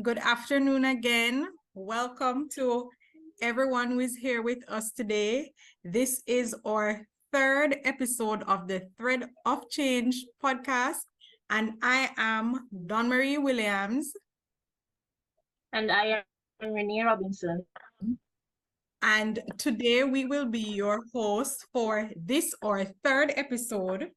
Good afternoon again. Welcome to everyone who is here with us today. This is our third episode of the Thread of Change podcast, and I am Dawn Marie Williams. And I am Renee Robinson. And today we will be your host for this, our third episode.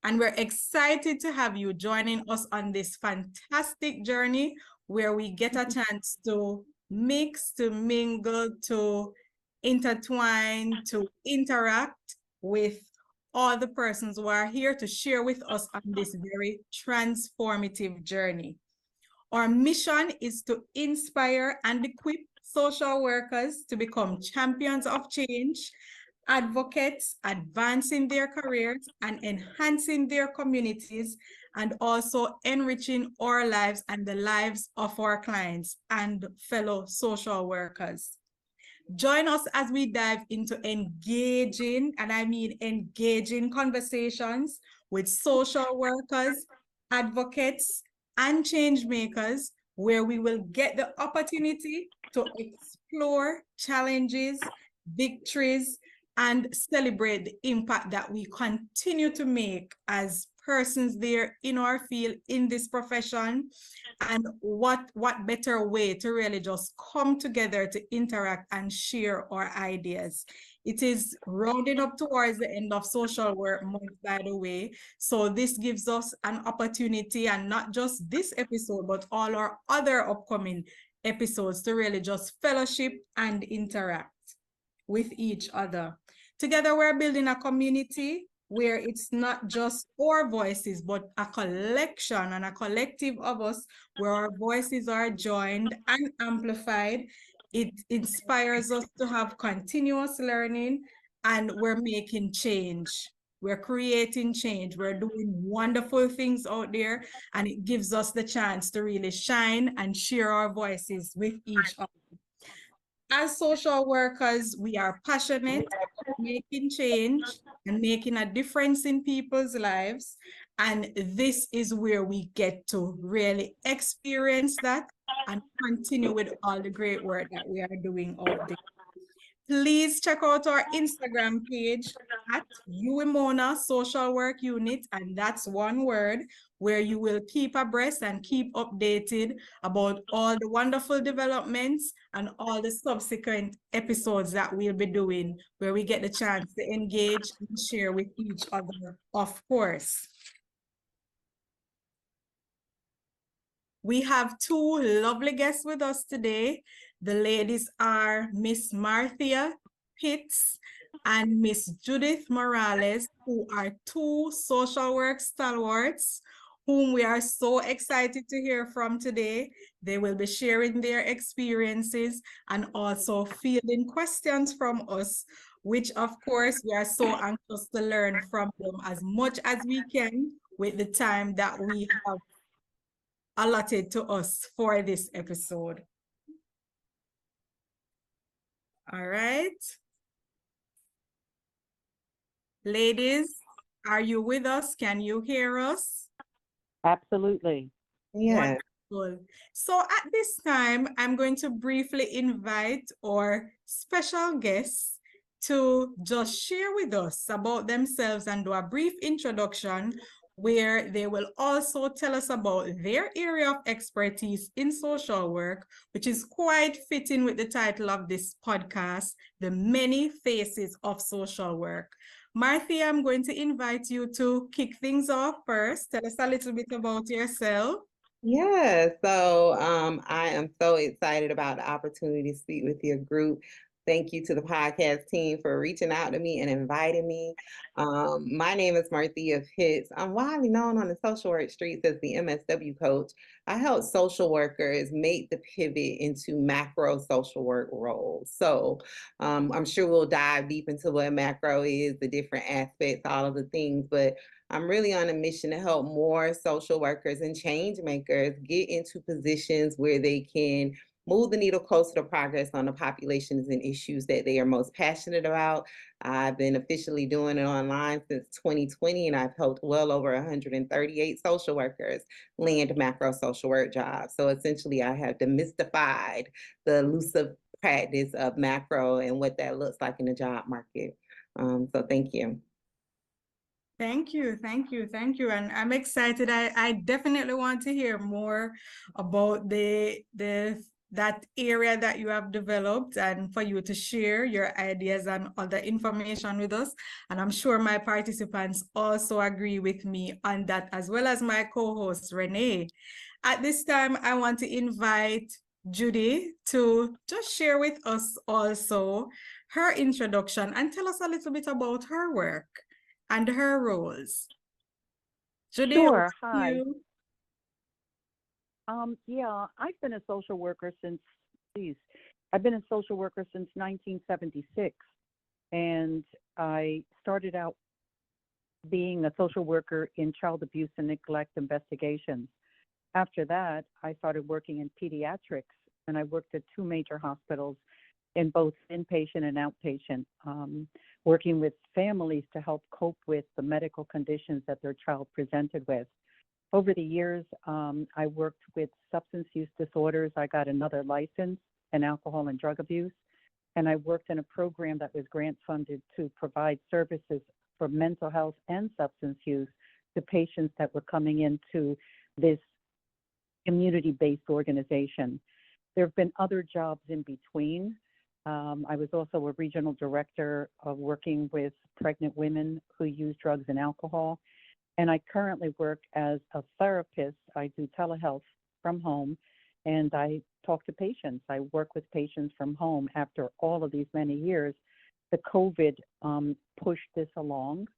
And we're excited to have you joining us on this fantastic journey where we get a chance to mix, to mingle, to intertwine, to interact with all the persons who are here to share with us on this very transformative journey. Our mission is to inspire and equip social workers to become champions of change, advocates advancing their careers and enhancing their communities, and also enriching our lives and the lives of our clients and fellow social workers. Join us as we dive into engaging, and I mean engaging conversations with social workers, advocates, and change makers, where we will get the opportunity to explore challenges, victories, and celebrate the impact that we continue to make as persons there in our field, in this profession, and what better way to really just come together to interact and share our ideas. It is rounding up towards the end of social work month, by the way. So this gives us an opportunity, and not just this episode, but all our other upcoming episodes, to really just fellowship and interact with each other. Together, we're building a community where it's not just our voices, but a collection and a collective of us, where our voices are joined and amplified. It inspires us to have continuous learning, and we're making change. We're creating change. We're doing wonderful things out there, and it gives us the chance to really shine and share our voices with each other. As social workers, we are passionate about making change and making a difference in people's lives. And this is where we get to really experience that and continue with all the great work that we are doing out there. Please check out our Instagram page at UWI Social Work Unit, and that's one word, where you will keep abreast and keep updated about all the wonderful developments and all the subsequent episodes that we'll be doing, where we get the chance to engage and share with each other, of course. We have two lovely guests with us today. The ladies are Miss Marthea Pitts and Miss Judith Morales, who are two social work stalwarts whom we are so excited to hear from today. They will be sharing their experiences and also fielding questions from us, which of course we are so anxious to learn from them as much as we can with the time that we have allotted to us for this episode. All right. Ladies, are you with us? Can you hear us? Absolutely. Yeah. Wonderful. So at this time, I'm going to briefly invite our special guests to just share with us about themselves and do a brief introduction, where they will also tell us about their area of expertise in social work, which is quite fitting with the title of this podcast, The Many Faces of Social Work. Marthea, I'm going to invite you to kick things off first. Tell us a little bit about yourself. Yeah, so I am so excited about the opportunity to speak with your group. Thank you to the podcast team for reaching out to me and inviting me. My name is Marthea Pitts. I'm widely known on the social work streets as the MSW coach. I help social workers make the pivot into macro social work roles. So I'm sure we'll dive deep into what macro is, the different aspects, all of the things, but I'm really on a mission to help more social workers and change makers get into positions where they can move the needle closer to progress on the populations and issues that they are most passionate about. I've been officially doing it online since 2020, and I've helped well over 138 social workers land macro social work jobs. So essentially, I have demystified the elusive practice of macro and what that looks like in the job market. So thank you. Thank you, thank you, thank you. And I'm excited. I definitely want to hear more about that area that you have developed and for you to share your ideas and other information with us. And I'm sure my participants also agree with me on that, as well as my co-host, Renee. At this time, I want to invite Judy to just share with us also her introduction and tell us a little bit about her work and her roles. Judy, Sure. over to Hi. you. Yeah, I've been a social worker I've been a social worker since 1976, and I started out being a social worker in child abuse and neglect investigations. After that, I started working in pediatrics, and I worked at two major hospitals in both inpatient and outpatient, working with families to help cope with the medical conditions that their child presented with. Over the years, I worked with substance use disorders. I got another license in alcohol and drug abuse, and I worked in a program that was grant funded to provide services for mental health and substance use to patients that were coming into this community-based organization. There have been other jobs in between. I was also a regional director of working with pregnant women who use drugs and alcohol. And I currently work as a therapist. I do telehealth from home, and I talk to patients. I work with patients from home. After all of these many years, the COVID pushed this along,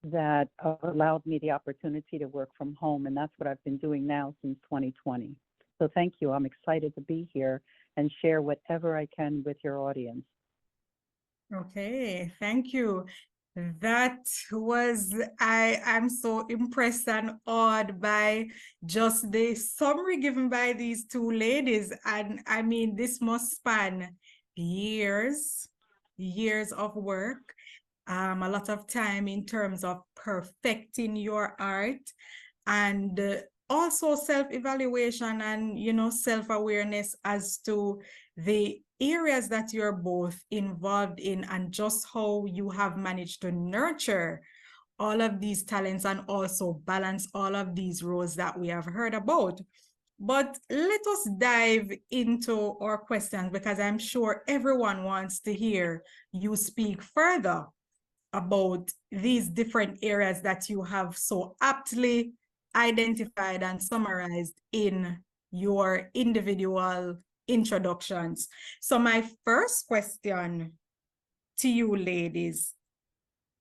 that allowed me the opportunity to work from home, and that's what I've been doing now since 2020. So thank you. I'm excited to be here and share whatever I can with your audience. Okay, thank you. That was, I'm so impressed and awed by just the summary given by these two ladies. And I mean, this must span years of work, a lot of time in terms of perfecting your art, and also self-evaluation and, you know, self-awareness as to the areas that you're both involved in and just how you have managed to nurture all of these talents and also balance all of these roles that we have heard about. But let us dive into our questions, because I'm sure everyone wants to hear you speak further about these different areas that you have so aptly identified and summarized in your individual introductions. So my first question to you ladies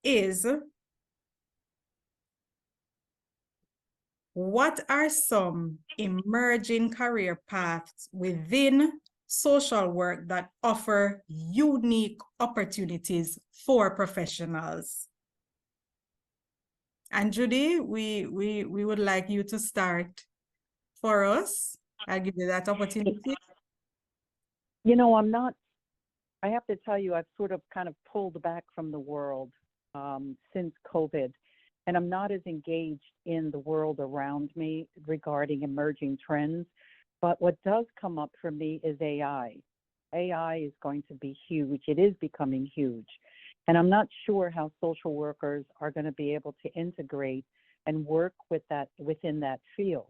is, what are some emerging career paths within social work that offer unique opportunities for professionals? And Judy, we would like you to start for us. I'll give you that opportunity. You know, I have to tell you, I've sort of kind of pulled back from the world since COVID, and I'm not as engaged in the world around me regarding emerging trends. But what does come up for me is AI. AI is going to be huge. It is becoming huge. And I'm not sure how social workers are going to be able to integrate and work with that within that field.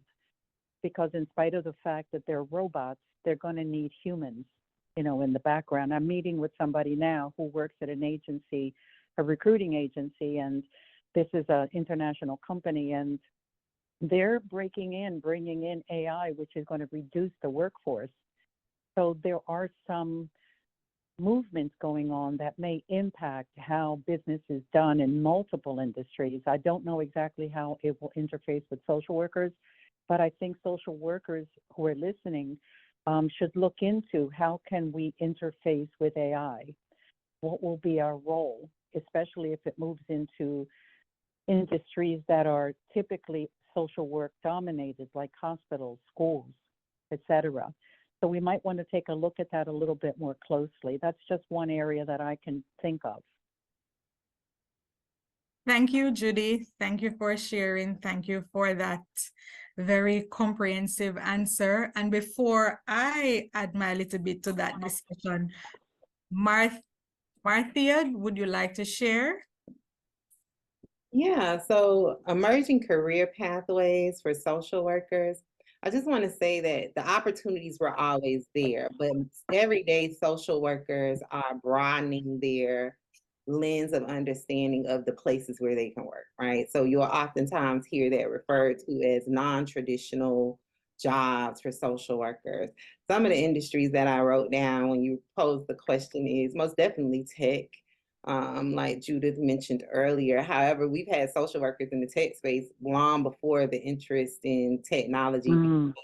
Because in spite of the fact that they're robots, they're going to need humans, you know, in the background. I'm meeting with somebody now who works at an agency, a recruiting agency, and this is an international company, and they're bringing in AI, which is going to reduce the workforce. So there are some movements going on that may impact how business is done in multiple industries. I don't know exactly how it will interface with social workers, but I think social workers who are listening should look into how can we interface with AI? What will be our role, especially if it moves into industries that are typically social work dominated, like hospitals, schools, etc. So we might want to take a look at that a little bit more closely. That's just one area that I can think of. Thank you, Judy. Thank you for sharing. Thank you for that very comprehensive answer. And before I add my little bit to that discussion, Marthea, would you like to share? Yeah, so emerging career pathways for social workers. I just want to say that the opportunities were always there, but everyday social workers are broadening their lens of understanding of the places where they can work, right? So you'll oftentimes hear that referred to as non-traditional jobs for social workers. Some of the industries that I wrote down when you posed the question is most definitely tech, like Judith mentioned earlier. However, we've had social workers in the tech space long before the interest in technology became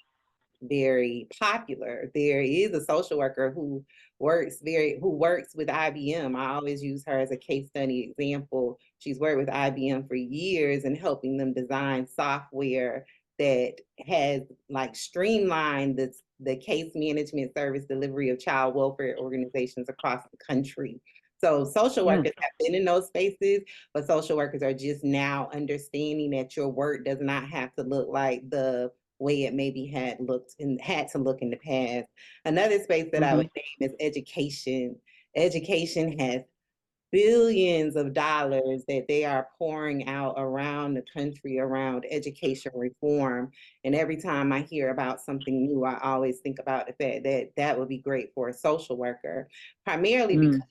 very popular. There is a social worker who works with IBM. I always use her as a case study example. She's worked with IBM for years and helping them design software that has like streamlined the case management service delivery of child welfare organizations across the country. So social workers have been in those spaces, but social workers are just now understanding that your work does not have to look like the way it maybe had to look in the past. Another space that I would name is education. Education has billions of dollars that they are pouring out around the country around education reform. And every time I hear about something new, I always think about the fact that that would be great for a social worker, primarily because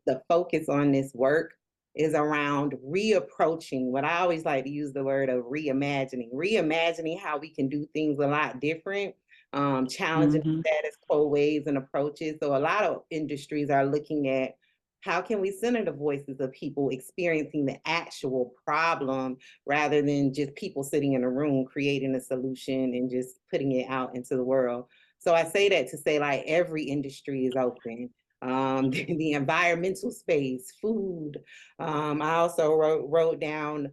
the focus on this work is around reapproaching, what I always like to use the word of reimagining how we can do things a lot different, challenging status quo ways and approaches. So a lot of industries are looking at how can we center the voices of people experiencing the actual problem rather than just people sitting in a room creating a solution and just putting it out into the world. So I say that to say like every industry is open. The environmental space, food. I also wrote down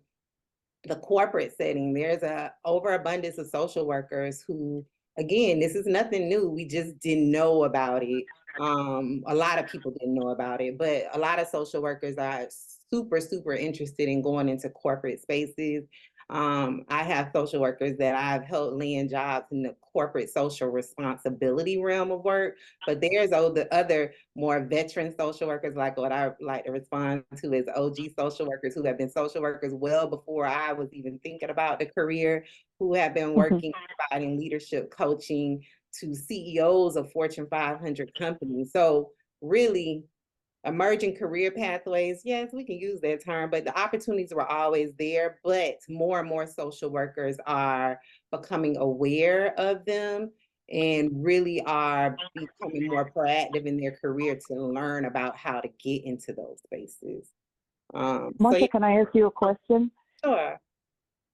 the corporate setting. There's a overabundance of social workers who, again, this is nothing new. We just didn't know about it. A lot of people didn't know about it, but a lot of social workers are super interested in going into corporate spaces. I have social workers that I've helped land jobs in the corporate social responsibility realm of work, but there's the other more veteran social workers, like what I like to respond to as OG social workers who have been social workers well before I was even thinking about the career, who have been working, providing leadership coaching to CEOs of Fortune 500 companies. So really, emerging career pathways, yes, we can use that term, but the opportunities were always there, but more and more social workers are becoming aware of them and really are becoming more proactive in their career to learn about how to get into those spaces. Marcia, can I ask you a question? Sure.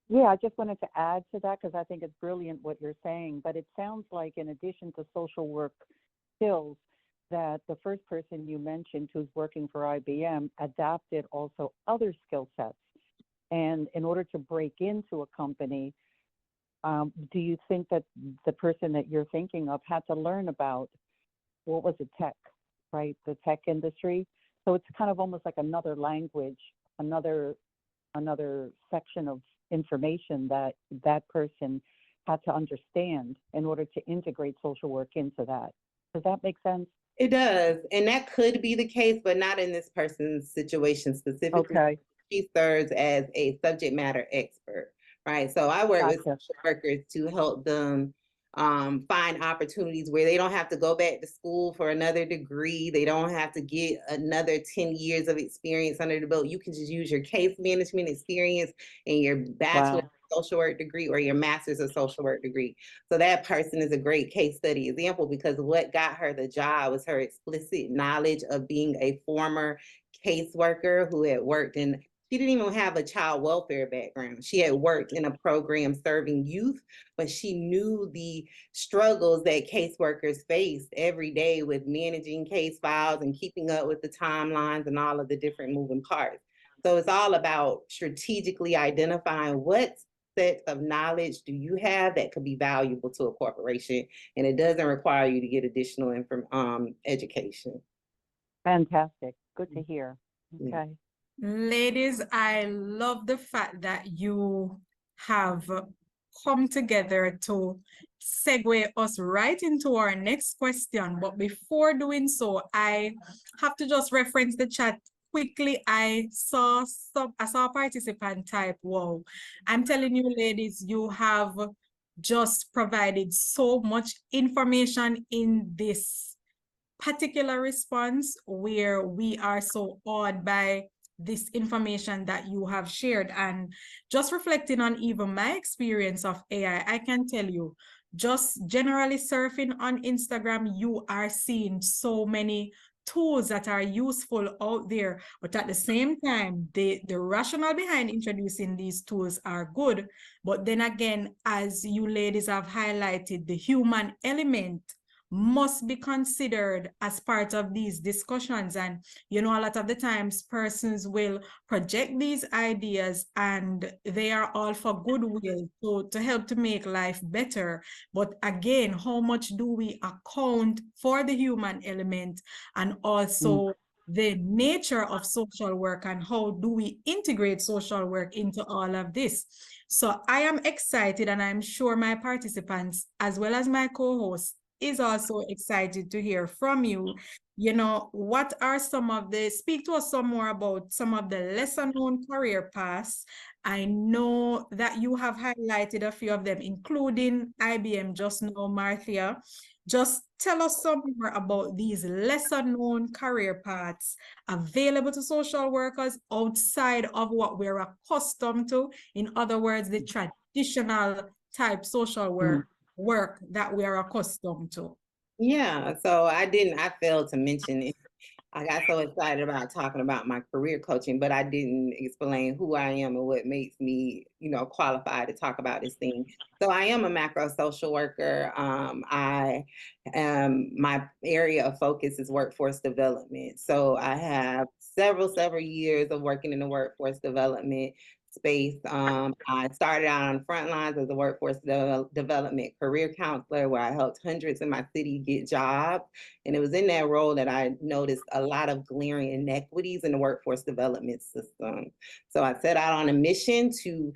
Yeah, I just wanted to add to that because I think it's brilliant what you're saying, but it sounds like in addition to social work skills, that the first person you mentioned who's working for IBM adapted also other skill sets. And in order to break into a company, do you think that the person that you're thinking of had to learn about, what was it, tech, right? The tech industry. So it's kind of almost like another language, another section of information that that person had to understand in order to integrate social work into that. Does that make sense? It does. And that could be the case, but not in this person's situation specifically. Okay. She serves as a subject matter expert, right? So I work with social workers to help them find opportunities where they don't have to go back to school for another degree. They don't have to get another 10 years of experience under the belt. You can just use your case management experience and your bachelor's social work degree or your master's of social work degree. So that person is a great case study example because what got her the job was her explicit knowledge of being a former caseworker who had worked in, she didn't even have a child welfare background. She had worked in a program serving youth, but she knew the struggles that caseworkers faced every day with managing case files and keeping up with the timelines and all of the different moving parts. So it's all about strategically identifying what's set of knowledge do you have that could be valuable to a corporation? And it doesn't require you to get additional education. Fantastic. Good to hear. Yeah. Okay. Ladies, I love the fact that you have come together to segue us right into our next question. But before doing so, I have to just reference the chat quickly. I saw a participant type, wow. I'm telling you, ladies, you have just provided so much information in this particular response where we are so awed by this information that you have shared. And just reflecting on even my experience of AI, I can tell you, just generally surfing on Instagram, you are seeing so many tools that are useful out there, but at the same time, the rationale behind introducing these tools are good. But then again, as you ladies have highlighted, the human element must be considered as part of these discussions. And, you know, a lot of the times persons will project these ideas and they are all for goodwill, so to help to make life better. But again, how much do we account for the human element and also the nature of social work, and how do we integrate social work into all of this? So I am excited, and I'm sure my participants, as well as my co-hosts, is also excited to hear from you. You know, what are speak to us some more about some of the lesser known career paths. I know that you have highlighted a few of them, including IBM just now, Marthea. Just tell us some more about these lesser known career paths available to social workers outside of what we're accustomed to. In other words, the traditional type social work that we are accustomed to. Yeah, so I failed to mention it. I got so excited about talking about my career coaching, but I didn't explain who I am and what makes me, you know, qualified to talk about this thing. So I am a macro social worker. My area of focus is workforce development. So I have several years of working in the workforce development space. I started out on the front lines as a workforce development career counselor, where I helped hundreds in my city get jobs. And it was in that role that I noticed a lot of glaring inequities in the workforce development system. So I set out on a mission to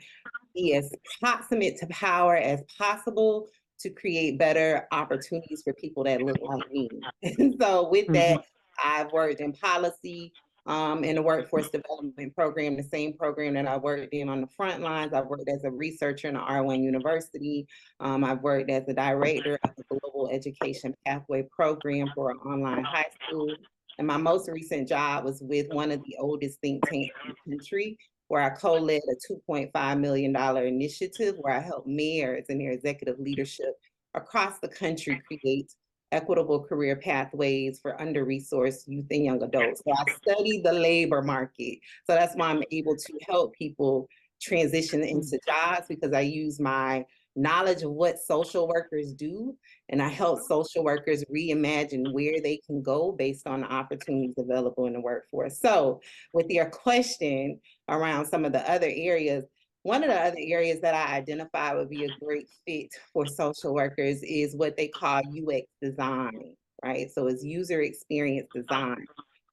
be as proximate to power as possible to create better opportunities for people that look like me. And so with that, I've worked in policy, in the workforce development program, the same program that I worked in on the front lines. I've worked as a researcher in the R1 University. I've worked as a director of the Global Education Pathway Program for an online high school. And my most recent job was with one of the oldest think tanks in the country, where I co-led a $2.5 million initiative where I helped mayors and their executive leadership across the country create equitable career pathways for under-resourced youth and young adults. So I study the labor market. So that's why I'm able to help people transition into jobs, because I use my knowledge of what social workers do, and I help social workers reimagine where they can go based on the opportunities available in the workforce. So with your question around some of the other areas, one of the other areas that I identify would be a great fit for social workers is what they call UX design, right? So it's user experience design.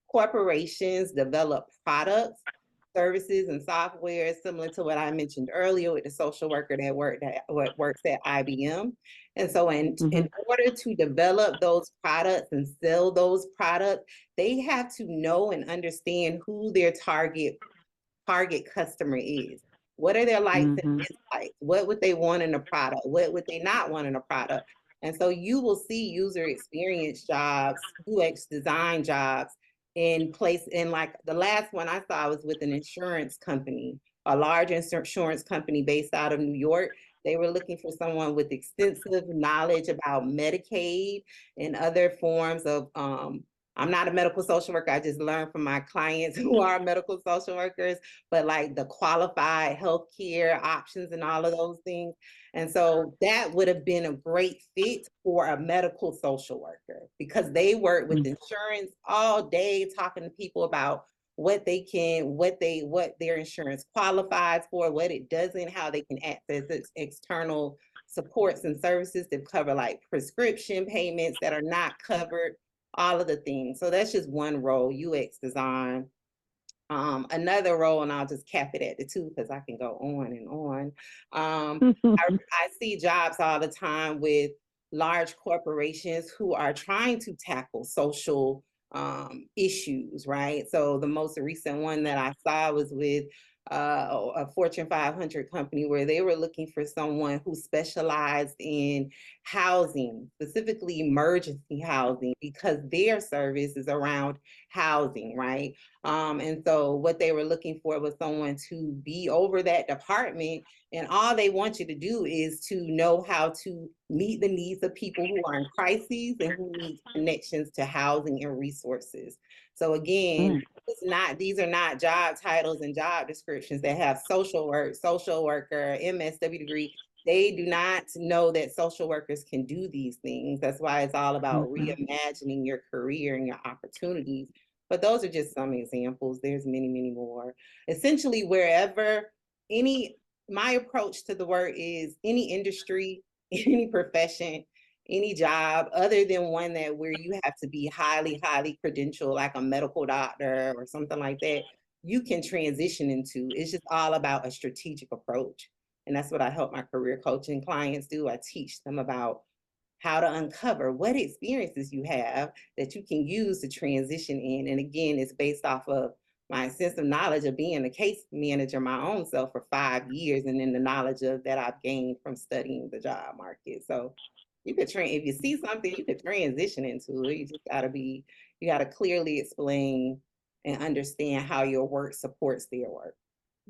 Corporations develop products, services, and software similar to what I mentioned earlier with the social worker that works at IBM. And so in order to develop those products and sell those products, they have to know and understand who their target customer is. What are their likes and dislikes? What would they want in a product? What would they not want in a product? And so you will see user experience jobs, UX design jobs in place. In like the last one I saw was with an insurance company, a large insurance company based out of New York. They were looking for someone with extensive knowledge about Medicaid and other forms of I'm not a medical social worker. I just learned from my clients who are medical social workers, but like the qualified healthcare options and all of those things. And so that would have been a great fit for a medical social worker, because they work with insurance all day, talking to people about what their insurance qualifies for, what it doesn't, how they can access its external supports and services that cover like prescription payments that are not covered, all of the things. So that's just one role, UX design. Another role, and I'll just cap it at the two because I can go on and on. I see jobs all the time with large corporations who are trying to tackle social issues, right? So the most recent one that I saw was with a Fortune 500 company where they were looking for someone who specialized in housing, specifically emergency housing, because their service is around housing, right? And so what they were looking for was someone to be over that department. And all they want you to do is to know how to meet the needs of people who are in crises and who need connections to housing and resources. So again, these are not job titles and job descriptions that have social work, social worker, MSW degree. They do not know that social workers can do these things. That's why it's all about reimagining your career and your opportunities. But those are just some examples. There's many, many more. Essentially, my approach to the work is any industry, any profession, any job, other than one where you have to be highly, highly credentialed, like a medical doctor or something like that, you can transition into. It's just all about a strategic approach. And that's what I help my career coaching clients do. I teach them about how to uncover what experiences you have that you can use to transition in. And again, it's based off of my extensive knowledge of being a case manager my own self for 5 years, and then the knowledge that I've gained from studying the job market. So you could if you see something, you could transition into it. You gotta clearly explain and understand how your work supports their work.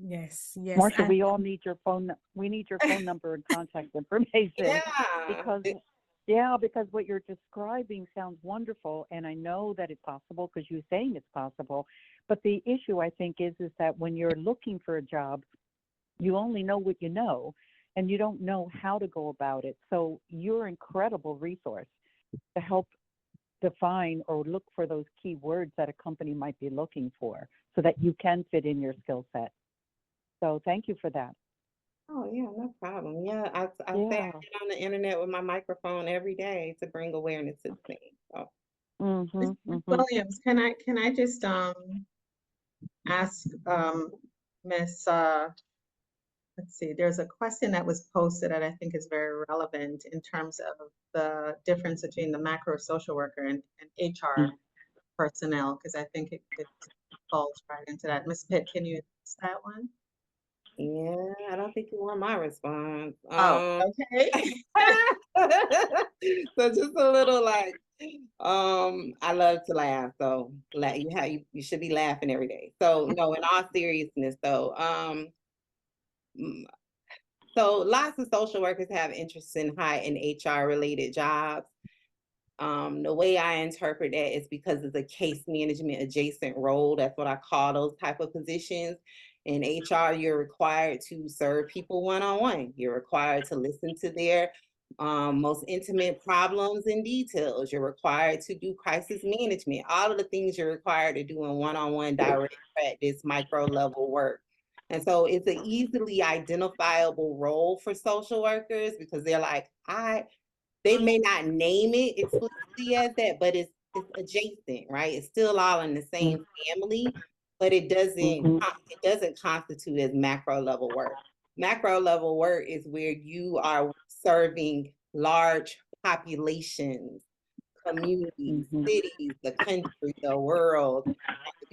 Yes, yes. Marcia, we all need your phone. We need your phone number and contact information. Because what you're describing sounds wonderful, and I know that it's possible because you're saying it's possible. But the issue, I think, is that when you're looking for a job, you only know what you know, and you don't know how to go about it. So you're an incredible resource to help define or look for those key words that a company might be looking for so that you can fit in your skill set. So thank you for that. Oh, yeah, no problem. Yeah, I say I get on the internet with my microphone every day to bring awareness to things. So. Ms. Williams, can I just ask Miss let's see, there's a question that was posted that I think is very relevant in terms of the difference between the macro social worker and HR personnel, because I think it falls right into that. Ms. Pitt, can you ask that one? Yeah, I don't think you want my response. Oh, okay. So just a little like, I love to laugh, so you should be laughing every day. So no, in all seriousness though, so lots of social workers have interest in HR related jobs. The way I interpret that is because it's a case management adjacent role. That's what I call those type of positions. In HR, you're required to serve people one-on-one. You're required to listen to their most intimate problems and details. You're required to do crisis management, all of the things you're required to do in one-on-one direct practice, micro level work. And so it's an easily identifiable role for social workers because they're like, they may not name it explicitly as that, but it's adjacent, right? It's still all in the same family, but it doesn't constitute as macro level work. Macro level work is where you are serving large populations, communities, cities, the country, the world.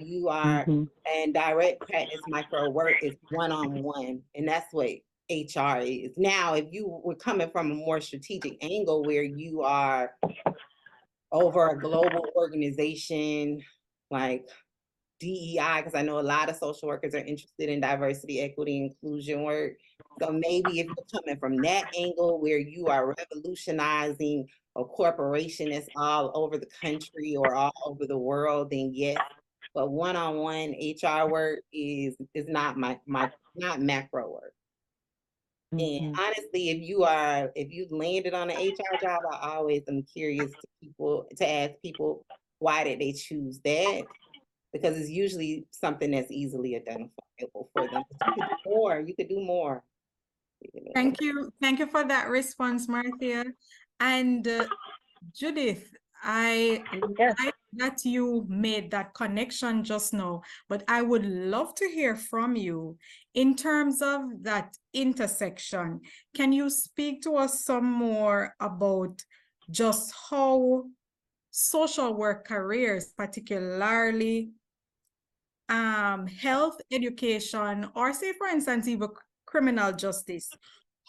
You are, and direct practice micro work is one-on-one, and that's what HR is. Now, if you were coming from a more strategic angle where you are over a global organization like DEI, because I know a lot of social workers are interested in diversity, equity, inclusion work. So maybe if you're coming from that angle where you are revolutionizing a corporation that's all over the country or all over the world, then yes. But one-on-one HR work is not not macro work. And honestly, if you landed on an HR job, I always am curious to ask people, why did they choose that? because it's usually something that's easily identifiable for them. But you could do more. You could do more. Thank you. Thank you for that response, Marthea. And Judith, I Yes. like that you made that connection just now, but I would love to hear from you in terms of that intersection. Can you speak to us some more about just how social work careers, particularly health education, or say, for instance, even criminal justice,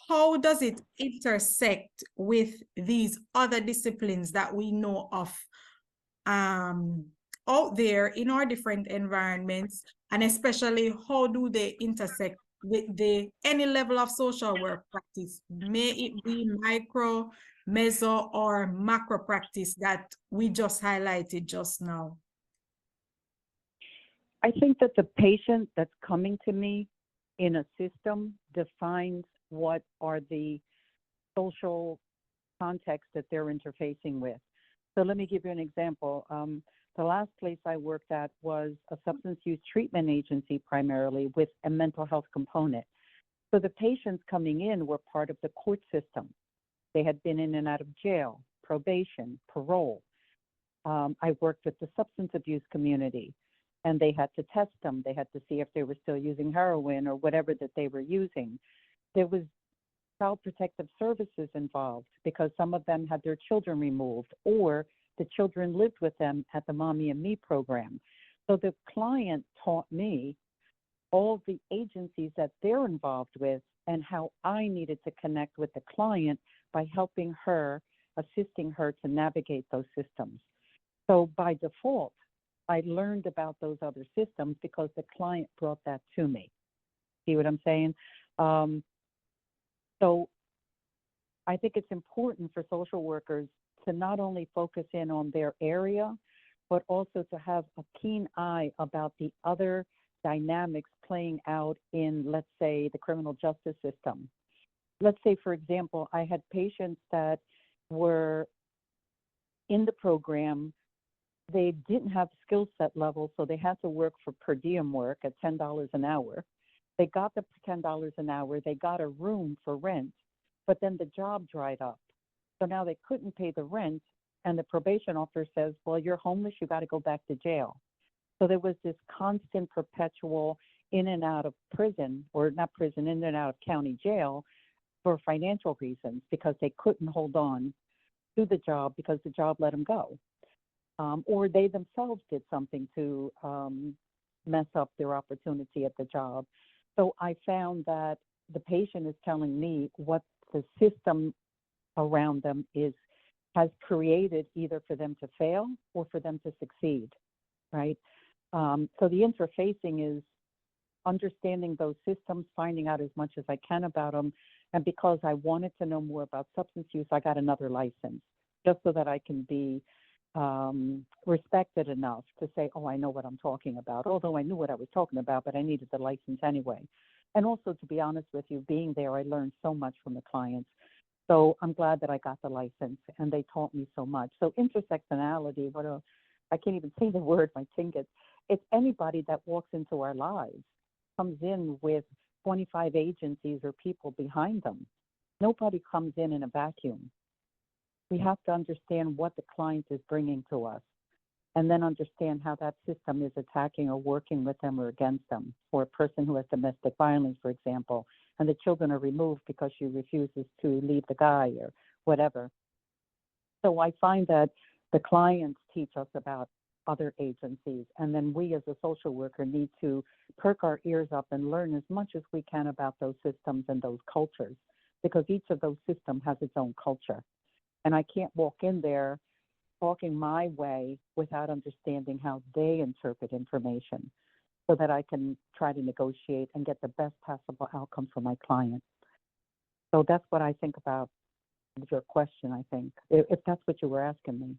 how does it intersect with these other disciplines that we know of out there in our different environments, and especially how do they intersect with any level of social work practice, may it be micro, meso, or macro practice that we just highlighted just now? I think that the patient that's coming to me in a system defines what are the social contexts that they're interfacing with. So let me give you an example. The last place I worked at was a substance use treatment agency primarily with a mental health component. So the patients coming in were part of the court system. They had been in and out of jail, probation, parole. I worked with the substance abuse community, and they had to test them. They had to see if they were still using heroin or whatever that they were using. There was child protective services involved because some of them had their children removed, or the children lived with them at the Mommy and Me program. So the client taught me all the agencies that they're involved with and how I needed to connect with the client by helping her, assisting her to navigate those systems. So by default, I learned about those other systems because the client brought that to me. See what I'm saying? So I think it's important for social workers to not only focus in on their area, but also to have a keen eye about the other dynamics playing out in, let's say, the criminal justice system. Let's say, for example, I had patients that were in the program. They didn't have skill set level, so they had to work for per diem work at $10 an hour. They got the $10 an hour. They got a room for rent, but then the job dried up. So now they couldn't pay the rent, and the probation officer says, well, you're homeless, you got to go back to jail. So there was this constant, perpetual in and out of prison, or not prison, in and out of county jail for financial reasons, because they couldn't hold on to the job because the job let them go. Or they themselves did something to mess up their opportunity at the job. So I found that the patient is telling me what the system around them has created, either for them to fail or for them to succeed, right? So the interfacing is understanding those systems, finding out as much as I can about them. And because I wanted to know more about substance use, I got another license just so that I can be respected enough to say, oh, I know what I'm talking about, although I knew what I was talking about, but I needed the license anyway. And also, to be honest with you, being there, I learned so much from the clients. So I'm glad that I got the license, and they taught me so much. So intersectionality, I can't even say the word, my tongue gets. It's anybody that walks into our lives, comes in with 25 agencies or people behind them. Nobody comes in a vacuum. We have to understand what the client is bringing to us, and then understand how that system is attacking or working with them or against them. For a person who has domestic violence, for example, and the children are removed because she refuses to leave the guy or whatever. So I find that the clients teach us about other agencies, and then we as a social worker need to perk our ears up and learn as much as we can about those systems and those cultures, because each of those systems has its own culture. And I can't walk in there talking my way without understanding how they interpret information, so that I can try to negotiate and get the best possible outcome for my client. So that's what I think about your question, I think, if that's what you were asking me.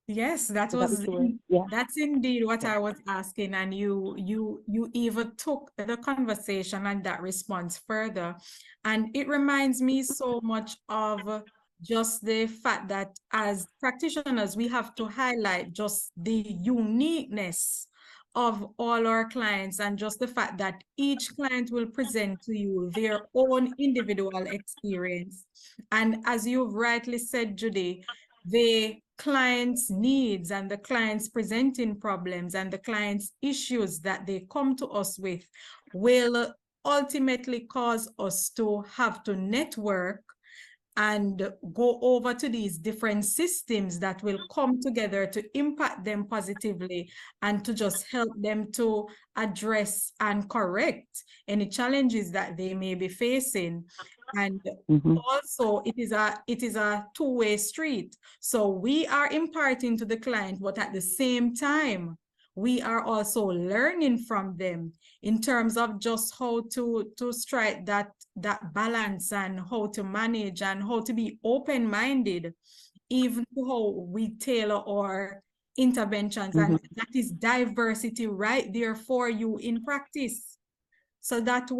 Yes, Is that what you were? Yeah. that's indeed what Yeah. I was asking, and you even took the conversation and that response further. And it reminds me so much of just the fact that as practitioners, we have to highlight just the uniqueness of all our clients, and just the fact that each client will present to you their own individual experience. And as you've rightly said, Judy, the client's needs and the client's presenting problems and the client's issues that they come to us with will ultimately cause us to have to network and go over to these different systems that will come together to impact them positively and to just help them to address and correct any challenges that they may be facing. And also it is a two-way street. So we are imparting to the client, but at the same time, we are also learning from them in terms of just how to strike that balance and how to manage and how to be open-minded, even to how we tailor our interventions. And that is diversity right there for you in practice. So that,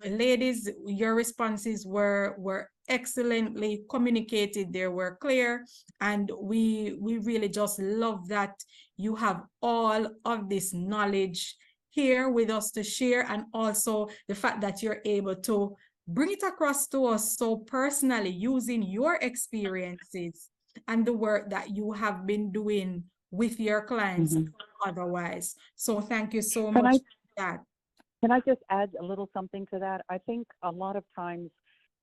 ladies, your responses were excellently communicated. They were clear, and we really just love that you have all of this knowledge here with us to share, and also the fact that you're able to bring it across to us so personally using your experiences and the work that you have been doing with your clients otherwise. So thank you so much for that. Can I just add a little something to that? I think a lot of times,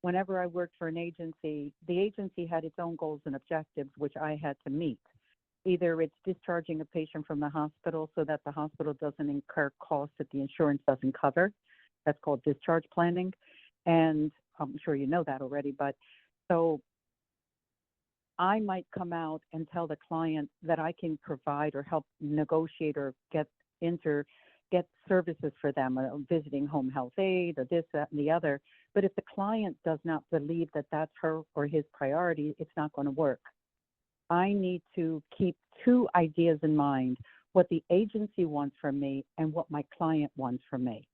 whenever I worked for an agency, the agency had its own goals and objectives, which I had to meet. Either it's discharging a patient from the hospital so that the hospital doesn't incur costs that the insurance doesn't cover. That's called discharge planning. And I'm sure you know that already, but so I might come out and tell the client that I can provide or help negotiate or get services for them, visiting home health aid or this, that, and the other. But if the client does not believe that that's her or his priority, it's not going to work. I need to keep two ideas in mind: what the agency wants from me and what my client wants from me.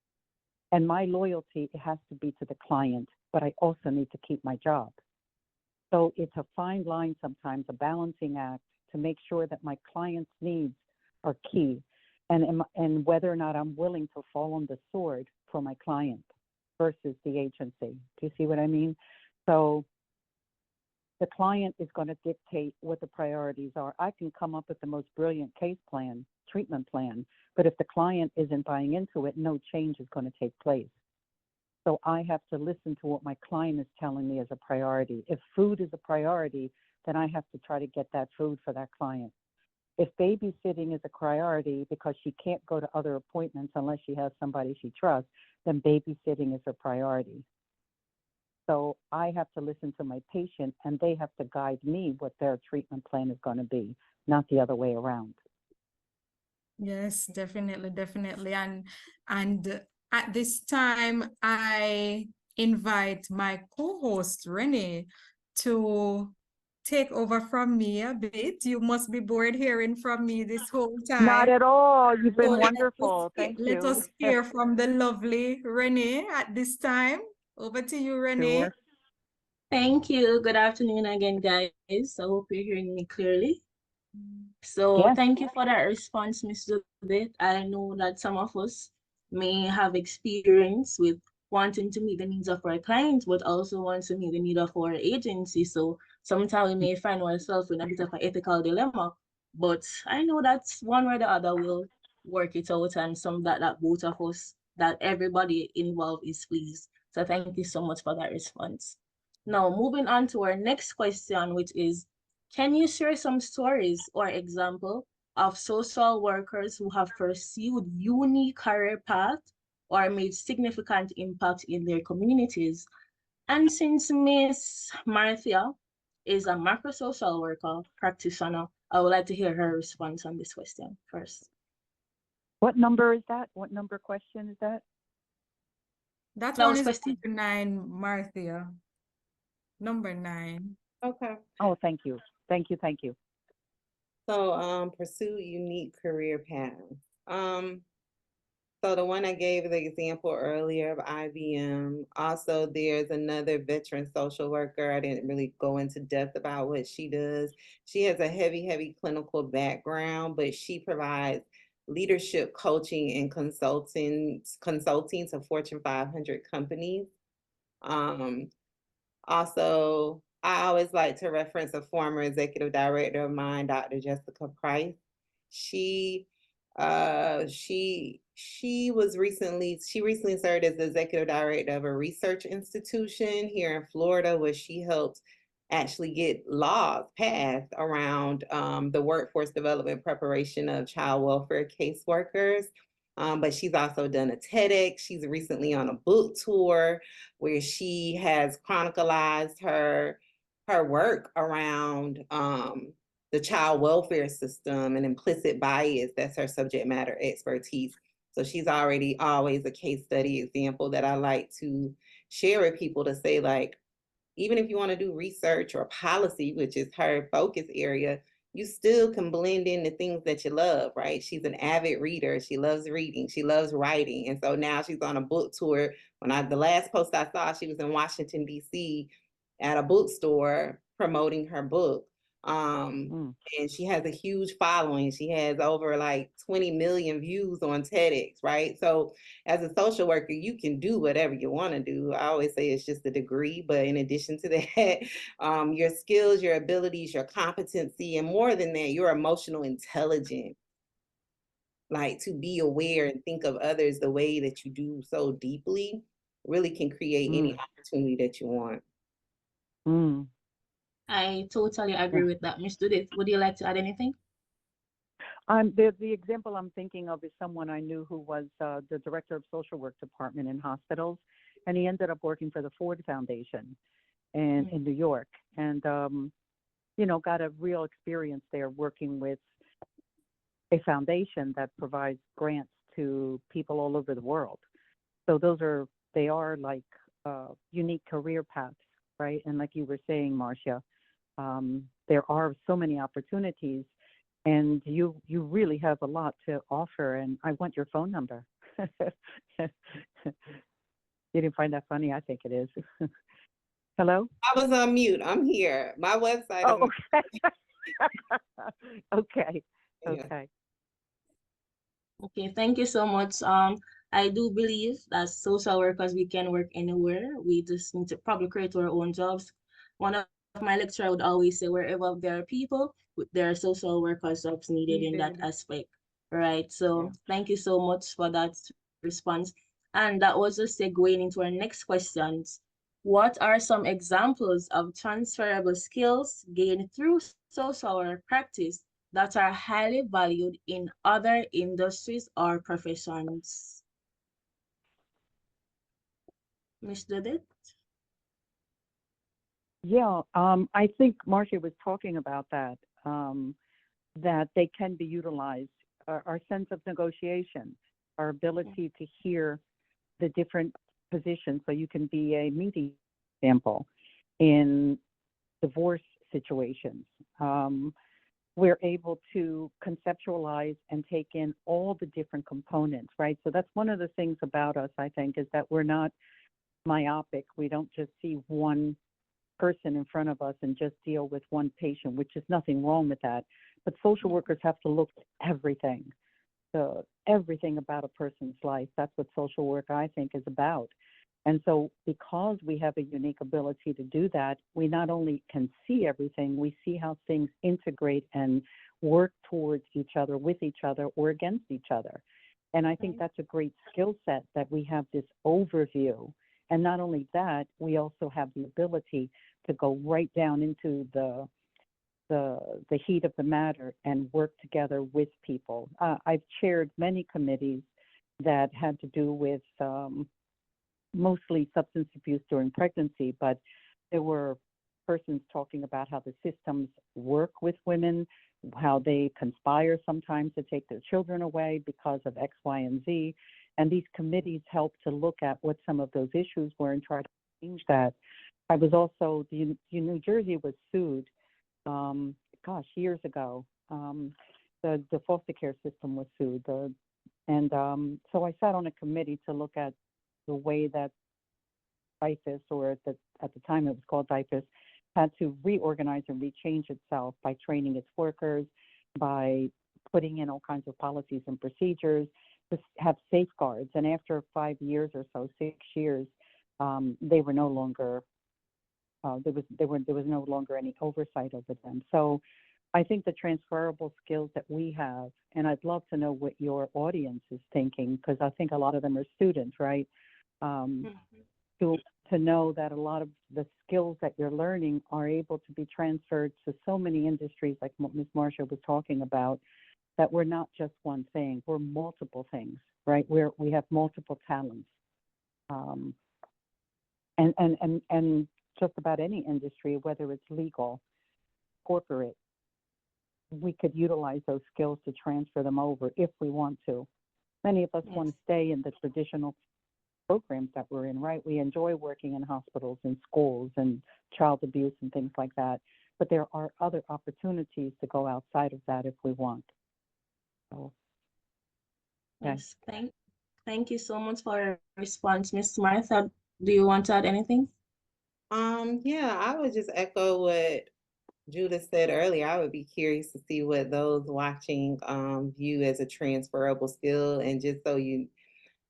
And my loyalty has to be to the client, but I also need to keep my job. So it's a fine line sometimes, a balancing act to make sure that my client's needs are key, and whether or not I'm willing to fall on the sword for my client versus the agency. Do you see what I mean? So the client is going to dictate what the priorities are. I can come up with the most brilliant case plan, treatment plan, but if the client isn't buying into it, no change is going to take place. So I have to listen to what my client is telling me as a priority. If food is a priority, then I have to try to get that food for that client. If babysitting is a priority because she can't go to other appointments unless she has somebody she trusts, then babysitting is a priority. So I have to listen to my patient, and they have to guide me what their treatment plan is going to be, not the other way around. Yes, definitely, definitely. And at this time, I invite my co-host Renee to take over from me a bit. You must be bored hearing from me this whole time. Not at all. You've been So wonderful. Thank you. let us hear from the lovely Renee at this time. Over to you, Renee. Sure. Thank you. Good afternoon again, guys. I hope you're hearing me clearly. So Yes. thank you for that response, Ms. Judith. I know that some of us may have experience with wanting to meet the needs of our clients, but also want to meet the need of our agency. So sometimes we may find ourselves in a bit of an ethical dilemma, but I know that one way or the other will work it out, and that both of us, that everybody involved is pleased. So thank you so much for that response. Now, moving on to our next question, which is, can you share some stories or example of social workers who have pursued unique career paths or made significant impact in their communities? And since Miss Marthea is a macro social worker practitioner, I would like to hear her response on this question first. What number is that? What number question is that? That That one was is question. number 9, Marthea. Number 9. Okay. Oh, thank you. Thank you. Thank you. So, pursue unique career paths. So the one I gave the example earlier of IBM. Also, there's another veteran social worker. I didn't really go into depth about what she does. She has a heavy clinical background, but she provides leadership coaching and consulting to Fortune 500 companies. Also, I always like to reference a former executive director of mine, Dr. Jessica Price. She recently served as the executive director of a research institution here in Florida, where she helped actually get laws passed around the workforce development preparation of child welfare caseworkers. But she's also done a TEDx. She's recently on a book tour where she has chronicalized her work around the child welfare system and implicit bias. That's her subject matter expertise. So she's already always a case study example that I like to share with people, to say, like, even if you want to do research or policy, which is her focus area, you still can blend in the things that you love, right? She's an avid reader. She loves reading. She loves writing. And so now she's on a book tour. The last post I saw, she was in Washington, D.C. at a bookstore promoting her book. And she has a huge following. She has over like 20 million views on TEDx, right? So as a social worker, you can do whatever you want to do. I always say it's just a degree, but in addition to that, your skills, your abilities, your competency, and more than that, your emotional intelligence, like to be aware and think of others the way that you do so deeply, really can create any opportunity that you want. I totally agree with that. Ms. Judith, would you like to add anything? The example I'm thinking of is someone I knew who was the director of social work department in hospitals, and he ended up working for the Ford Foundation in New York, and got a real experience there working with a foundation that provides grants to people all over the world. So they are like unique career paths, right? And like you were saying, Marcia, there are so many opportunities, and you really have a lot to offer, and I want your phone number. You didn't find that funny? I think it is. Hello? I was on mute. I'm here. My website. Oh, okay. Yeah. Okay, thank you so much. I do believe that social workers, we can work anywhere. We just need to probably create our own jobs. One of my lecturer would always say, wherever there are people, there are social workers jobs needed in that aspect, right? So thank you so much for that response. And that was a segue into our next questions. What are some examples of transferable skills gained through social work practice that are highly valued in other industries or professions? Ms. Judith? Yeah, I think Marcia was talking about that, that they can be utilized, our sense of negotiation, our ability to hear the different positions. So you can be a meeting example in divorce situations. We're able to conceptualize and take in all the different components, right? So that's one of the things about us, I think, is that we're not myopic. We don't just see one person in front of us and just deal with one patient, which is nothing wrong with that. But social workers have to look at everything. So everything about a person's life. That's what social work, I think, is about. And so because we have a unique ability to do that, we not only can see everything, we see how things integrate and work towards each other, with each other, or against each other. And I think that's a great skill set, that we have this overview. And not only that, we also have the ability to go right down into the heat of the matter and work together with people. I've chaired many committees that had to do with mostly substance abuse during pregnancy, but there were persons talking about how the systems work with women, how they conspire sometimes to take their children away because of X, Y, and Z. And these committees help to look at what some of those issues were and try to change that. I was also, New Jersey was sued, years ago. The foster care system was sued. So I sat on a committee to look at the way that DIFUS, or at the time it was called DIFUS, had to reorganize and rechange itself by training its workers, by putting in all kinds of policies and procedures to have safeguards. And after 5 years or so, 6 years, they were no longer there was no longer any oversight over them. So I think the transferable skills that we have, and I'd love to know what your audience is thinking, because I think a lot of them are students, right? To know that a lot of the skills that you're learning are able to be transferred to so many industries, like what Ms. Marcia was talking about, that we're not just one thing, we're multiple things, right? We have multiple talents. And just about any industry, whether it's legal, corporate, we could utilize those skills to transfer them over if we want to. Many of us want to stay in the traditional programs that we're in, right? We enjoy working in hospitals and schools and child abuse and things like that. But there are other opportunities to go outside of that if we want. So, okay. Yes, thank you so much for your response, Ms. Martha. Do you want to add anything? Yeah, I would just echo what Judith said earlier. I would be curious to see what those watching view as a transferable skill, and just so you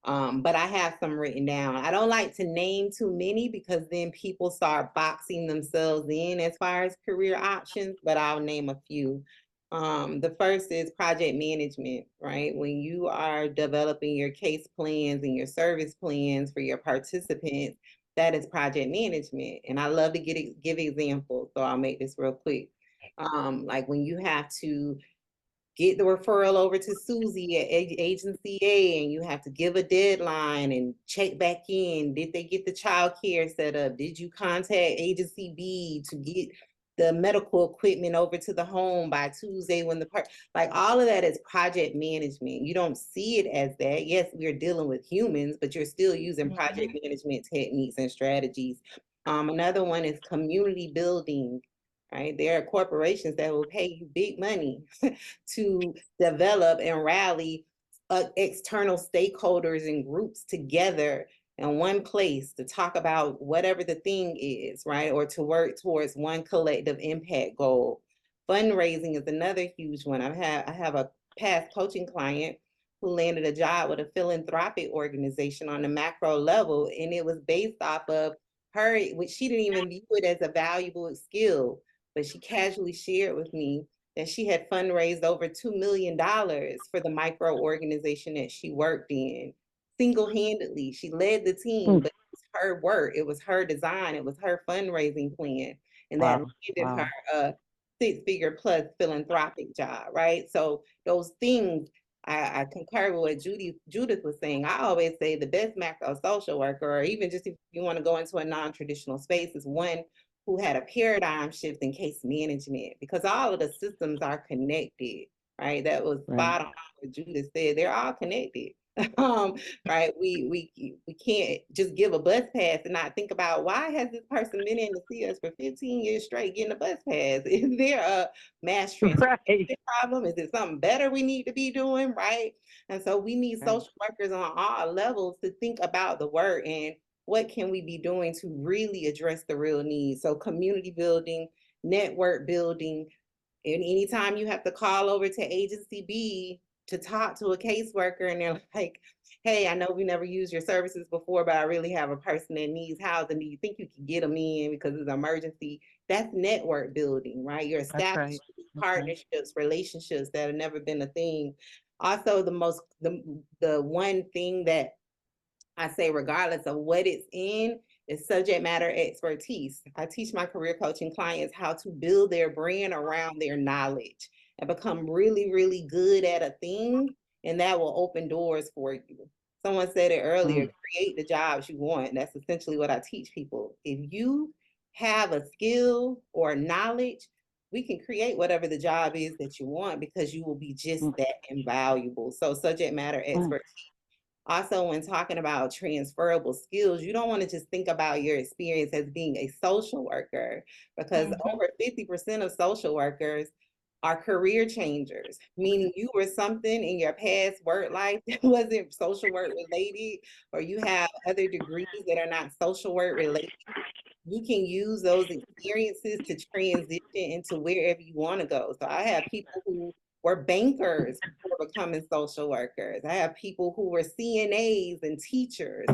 but I have some written down. I don't like to name too many because then people start boxing themselves in as far as career options, but I'll name a few. The first is project management, right? When you are developing your case plans and your service plans for your participants, that is project management. And I love to give examples, so I'll make this real quick. Like when you have to get the referral over to Susie at agency A, and you have to give a deadline and check back in. Did they get the child care set up? Did you contact agency B to get the medical equipment over to the home by Tuesday when like all of that is project management. You don't see it as that. Yes, we're dealing with humans, but you're still using project management techniques and strategies. Another one is community building. Right? There are corporations that will pay you big money to develop and rally external stakeholders and groups together in one place to talk about whatever the thing is, right? Or to work towards one collective impact goal. Fundraising is another huge one. I have a past coaching client who landed a job with a philanthropic organization on the macro level, and it was based off of her, which she didn't even view it as a valuable skill, but she casually shared with me that she had fundraised over $2 million for the micro organization that she worked in. Single-handedly, she led the team, but it was her work, it was her design, it was her fundraising plan, and that landed her a six-figure plus philanthropic job, right? So those things, I concur with what Judith was saying. I always say the best macro social worker, or even just if you want to go into a non-traditional space, is one who had a paradigm shift in case management, because all of the systems are connected, right? That was spot on what Judith said. They're all connected. Right? We can't just give a bus pass and not think about, why has this person been in to see us for 15 years straight getting a bus pass? Is there a mass transportation problem? Is it something better we need to be doing, right? And so we need social workers on all levels to think about the work and what can we be doing to really address the real needs. So community building, network building, and anytime you have to call over to agency B to talk to a caseworker and they're like, hey, I know we never used your services before, but I really have a person that needs housing. Do you think you can get them in because it's an emergency? That's network building, right? You're establishing partnerships, relationships that have never been a thing. Also, the one thing that I say, regardless of what it's in, is subject matter expertise. I teach my career coaching clients how to build their brand around their knowledge and become really, really good at a thing, and that will open doors for you. Someone said it earlier, create the jobs you want. That's essentially what I teach people. If you have a skill or knowledge, we can create whatever the job is that you want, because you will be just that invaluable. So subject matter expertise. Also, when talking about transferable skills, you don't want to just think about your experience as being a social worker, because over 50% of social workers are career changers, meaning you were something in your past work life that wasn't social work related, or you have other degrees that are not social work related. You can use those experiences to transition into wherever you want to go. So I have people who were bankers before becoming social workers. I have people who were CNAs and teachers.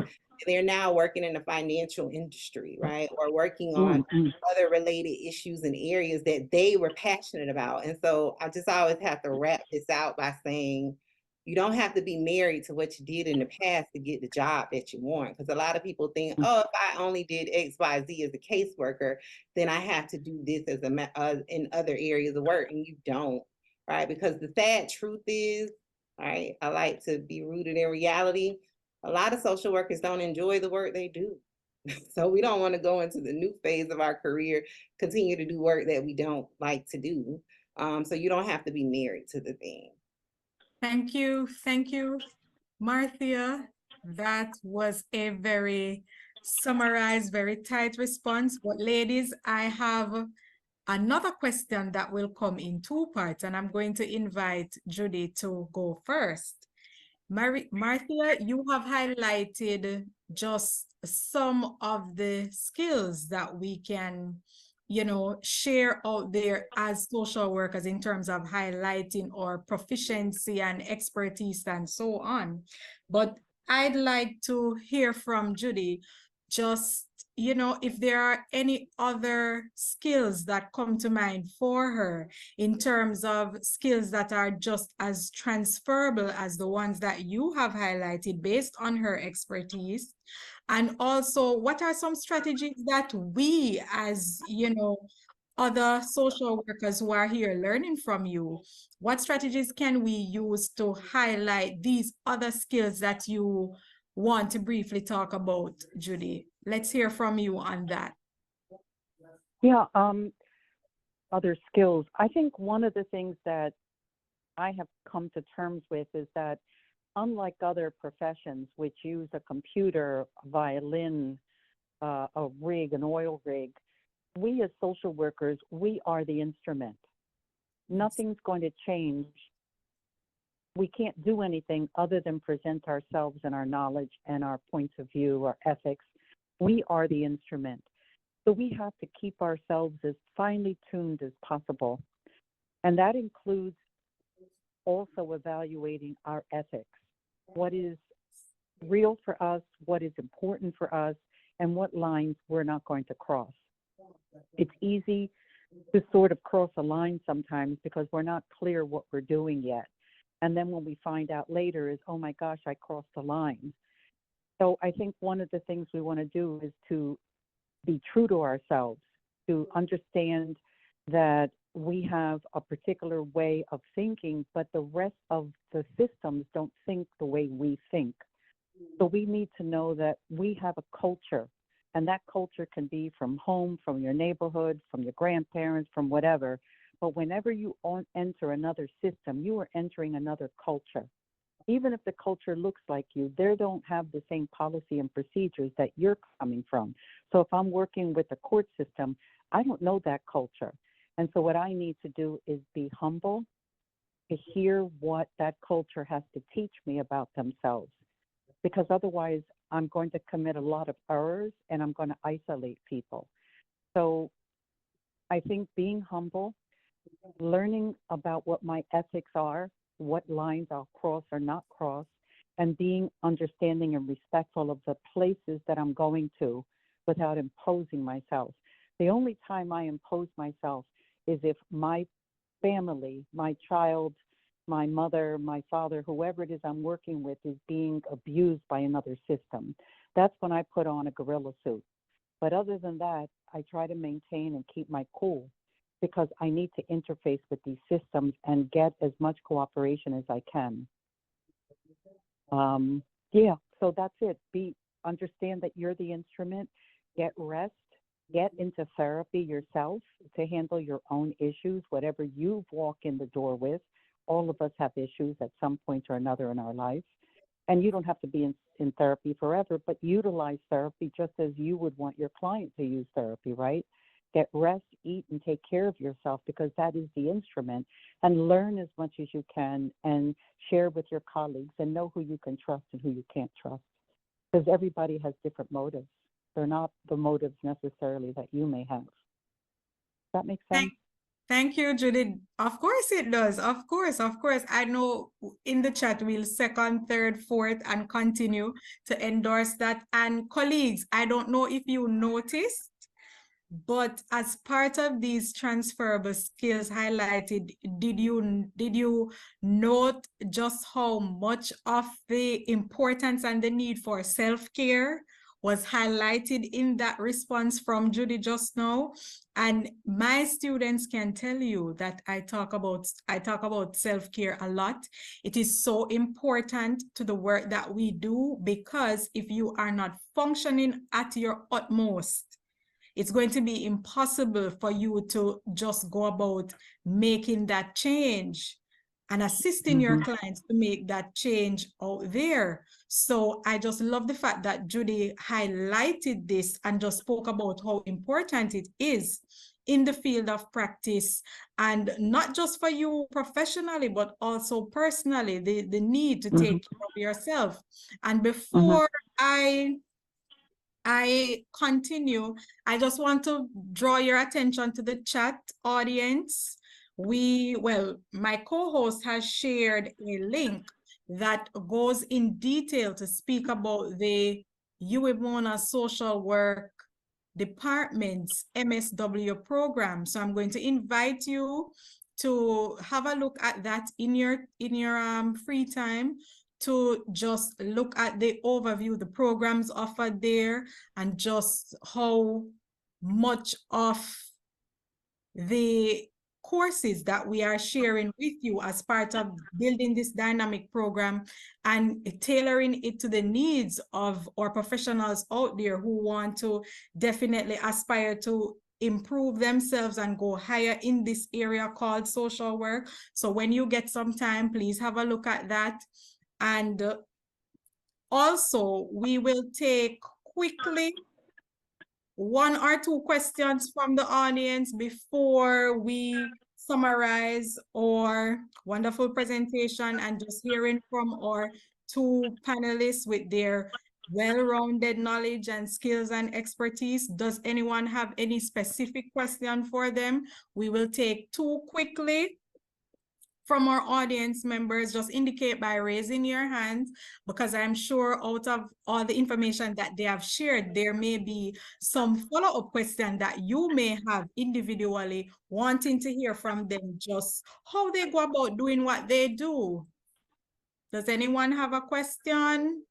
They're now working in the financial industry, right? Or working on other related issues and areas that they were passionate about. And so I just always have to wrap this out by saying, you don't have to be married to what you did in the past to get the job that you want. Because a lot of people think, oh, if I only did X, Y, Z as a caseworker, then I have to do this as in other areas of work, and you don't, right? Because the sad truth is, right, I like to be rooted in reality. A lot of social workers don't enjoy the work they do. So we don't want to go into the new phase of our career, continue to do work that we don't like to do. So you don't have to be married to the thing. Thank you. Thank you, Marthea. That was a very summarized, very tight response. But ladies, I have another question that will come in two parts, and I'm going to invite Judy to go first. Marthea, you have highlighted just some of the skills that we can, share out there as social workers in terms of highlighting our proficiency and expertise and so on. But I'd like to hear from Judy, just, if there are any other skills that come to mind for her in terms of skills that are just as transferable as the ones that you have highlighted based on her expertise. And also, what are some strategies that we, as other social workers who are here learning from you, what strategies can we use to highlight these other skills that you want to briefly talk about, Judy? Let's hear from you on that. Yeah, other skills. I think one of the things that I have come to terms with is that unlike other professions which use a computer, a violin, a rig, an oil rig, we as social workers, we are the instrument. Nothing's going to change. We can't do anything other than present ourselves and our knowledge and our points of view, our ethics. We are the instrument. So we have to keep ourselves as finely tuned as possible. And that includes also evaluating our ethics. What is real for us, what is important for us, and what lines we're not going to cross. It's easy to sort of cross a line sometimes because we're not clear what we're doing yet. And then when we find out later is, oh my gosh, I crossed the line. So I think one of the things we want to do is to be true to ourselves, to understand that we have a particular way of thinking, but the rest of the systems don't think the way we think. So we need to know that we have a culture, and that culture can be from home, from your neighborhood, from your grandparents, from whatever. But whenever you enter another system, you are entering another culture. Even if the culture looks like you, they don't have the same policy and procedures that you're coming from. So if I'm working with the court system, I don't know that culture. And so what I need to do is be humble, to hear what that culture has to teach me about themselves. Because otherwise, I'm going to commit a lot of errors and I'm going to isolate people. So I think being humble, learning about what my ethics are, what lines I'll cross or not cross, and being understanding and respectful of the places that I'm going to without imposing myself. The only time I impose myself is if my family, my child, my mother, my father, whoever it is I'm working with is being abused by another system. That's when I put on a gorilla suit. But other than that, I try to maintain and keep my cool because I need to interface with these systems and get as much cooperation as I can. So that's it. Understand that you're the instrument, get rest, get into therapy yourself to handle your own issues, whatever you walk in the door with. All of us have issues at some point or another in our life. And you don't have to be in therapy forever, but utilize therapy just as you would want your client to use therapy, right? Get rest, eat, and take care of yourself because that is the instrument. And learn as much as you can and share with your colleagues and know who you can trust and who you can't trust. Because everybody has different motives. They're not the motives necessarily that you may have. Does that make sense? Thank you, Judith. Of course it does. Of course, of course. I know in the chat we'll second, third, fourth, and continue to endorse that. And colleagues, I don't know if you noticed, but as part of these transferable skills highlighted, did you note just how much of the importance and the need for self-care was highlighted in that response from Judy just now? And my students can tell you that I talk about self-care a lot. It is so important to the work that we do, because if you are not functioning at your utmost, it's going to be impossible for you to just go about making that change and assisting your clients to make that change out there. So I just love the fact that Judy highlighted this and just spoke about how important it is in the field of practice, and not just for you professionally, but also personally, the need to take care of yourself. And before I continue, I just want to draw your attention to the chat audience. My co-host has shared a link that goes in detail to speak about the UWI Social Work Department's MSW program. So I'm going to invite you to have a look at that in your free time, to just look at the overview, the programs offered there, and just how much of the courses that we are sharing with you as part of building this dynamic program and tailoring it to the needs of our professionals out there who want to definitely aspire to improve themselves and go higher in this area called social work. So when you get some time, please have a look at that. And also, we will take quickly 1 or 2 questions from the audience before we summarize our wonderful presentation, and just hearing from our 2 panelists with their well-rounded knowledge and skills and expertise. Does anyone have any specific question for them? We will take 2 quickly from our audience members. Just indicate by raising your hand, because I'm sure out of all the information that they have shared, there may be some follow-up question that you may have individually wanting to hear from them, just how they go about doing what they do. Does anyone have a question?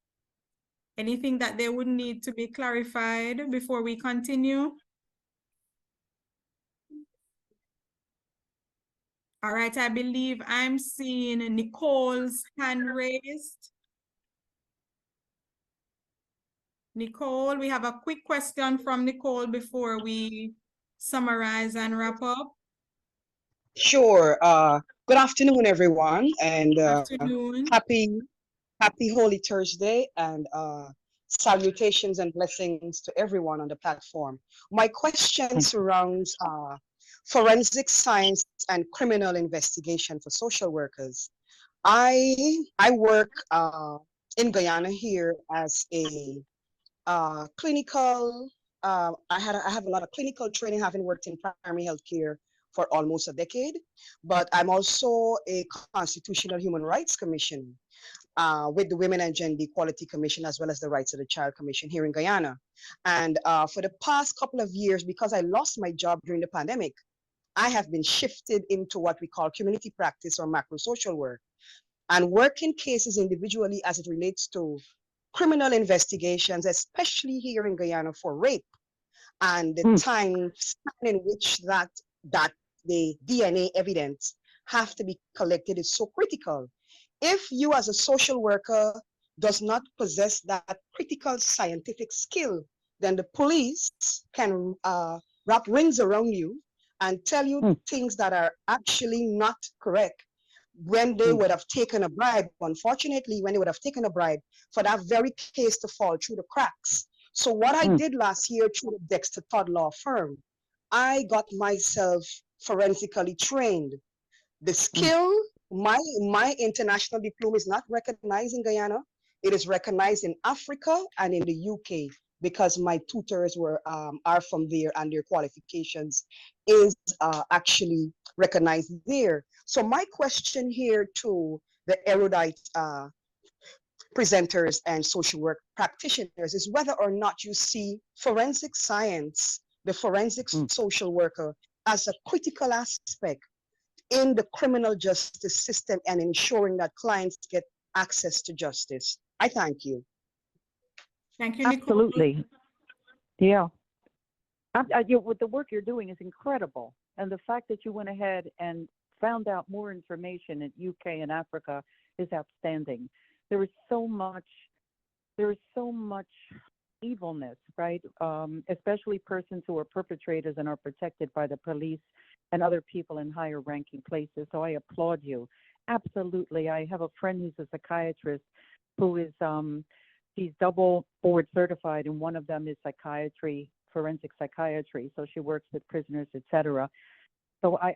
Anything that they would need to be clarified before we continue? All right, I believe I'm seeing Nicole's hand raised. Nicole, we have a quick question from Nicole before we summarize and wrap up. Sure. Good afternoon, everyone, and Afternoon. happy Holy Thursday, and salutations and blessings to everyone on the platform. My question surrounds forensic science and criminal investigation for social workers. I work in Guyana here as a clinical. I have a lot of clinical training, having worked in primary health care for almost a decade, but I'm also a constitutional human rights commission with the Women and Gender Equality Commission, as well as the Rights of the Child Commission here in Guyana. And for the past couple of years, because I lost my job during the pandemic, I have been shifted into what we call community practice or macro social work, and working cases individually as it relates to criminal investigations, especially here in Guyana for rape, and the time in which that the DNA evidence have to be collected is so critical. If you as a social worker does not possess that critical scientific skill, then the police can wrap rings around you and tell you things that are actually not correct when they would have taken a bribe. Unfortunately, when they would have taken a bribe for that very case to fall through the cracks. So what I did last year through the Dexter Todd Law Firm, I got myself forensically trained. The skill, my international diploma is not recognized in Guyana. It is recognized in Africa and in the UK, because my tutors are from there, and their qualifications is actually recognized there. So my question here to the erudite presenters and social work practitioners is whether or not you see forensic science, the forensic social worker, as a critical aspect in the criminal justice system and ensuring that clients get access to justice. I thank you. Thank you, Nicole. Absolutely. Yeah. What the work you're doing is incredible. And the fact that you went ahead and found out more information in UK and Africa is outstanding. There is so much evilness, right? Especially persons who are perpetrators and are protected by the police and other people in higher ranking places. So I applaud you. Absolutely. I have a friend who's a psychiatrist who is she's double board certified, and one of them is psychiatry, forensic psychiatry. So she works with prisoners, etc. So I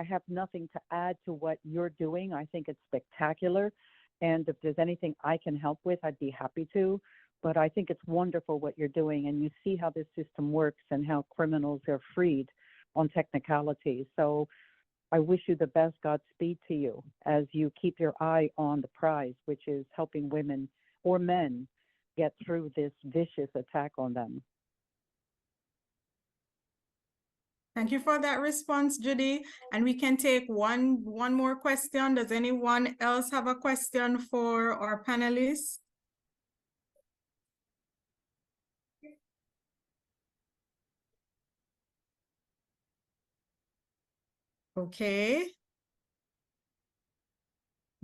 have nothing to add to what you're doing. I think it's spectacular. And if there's anything I can help with, I'd be happy to. But I think it's wonderful what you're doing. And you see how this system works and how criminals are freed on technicalities. So I wish you the best. Godspeed to you as you keep your eye on the prize, which is helping women or men get through this vicious attack on them. Thank you for that response, Judy. And we can take one more question. Does anyone else have a question for our panelists? Okay.